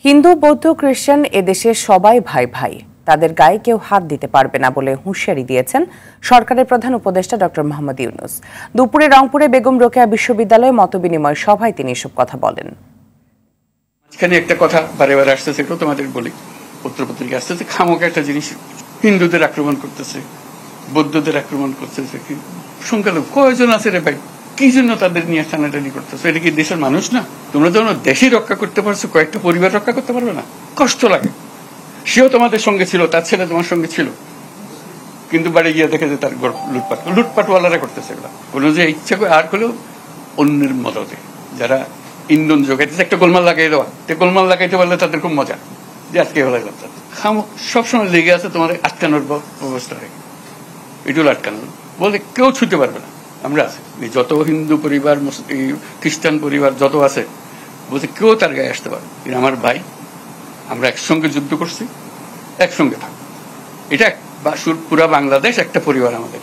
হিন্দু বৌদ্ধ খ্রিস্টান এদেশে সবাই ভাই ভাই, তাদের গায়ে কেউ হাত দিতে পারবে না বলে হুঁশিয়ারি দিয়েছেন সরকারের প্রধান উপদেষ্টা ডক্টর মোহাম্মদ ইউনূস। দুপুরে রংপুরে বেগম রোকেয়া বিশ্ববিদ্যালয়ে মতবিনিময় সভায় তিনি এসব কথা বলেন। এখানে একটা কথা বারে বারে আসতেছে, এটাও তোমাদের বলি, পত্রপত্রিকা আসতেছে, খামোকা একটা জিনিস হিন্দুদের আক্রমণ করতেছে, বৌদ্ধদের আক্রমণ করতেছে। সংখ্যালঘু কয়জন আছে রে ভাই, কি জন্য তাদের নিয়ে টানাটানি করতেছে? এটা কি দেশের মানুষ না? তোমরা যখন দেশই রক্ষা করতে পারছো, কয়েকটা পরিবার রক্ষা করতে পারবে না? কষ্ট লাগে। সেও তোমাদের সঙ্গে ছিল, তার ছেলে তোমার সঙ্গে ছিল, কিন্তু বাড়ি গিয়ে দেখে যে তার লুটপাটওয়ালারা করতেছে এগুলো। কোনো যে ইচ্ছা করে আর হলেও অন্যের মদতে যারা ইন্ধন যোগাইতেছে, একটা গোলমাল লাগাই দেওয়া, গোলমাল লাগাইতে পারলে তাদের খুব মজা, যে আজকে ভালো লাগছে। সবসময় লেগে আছে তোমাদের আটকানোর ব্যবস্থা হয়, এটুকু আটকানোর বলে কেউ ছুটতে পারবে না। আমরা যত হিন্দু পরিবার, খ্রিস্টান পরিবার যত আছে, বলছে কেউ তার গায়ে আসতে পারবে। আমার ভাই, আমরা একসঙ্গে যুদ্ধ করছি, একসঙ্গে থাকবো। এটা পুরা বাংলাদেশ একটা পরিবার আমাদের।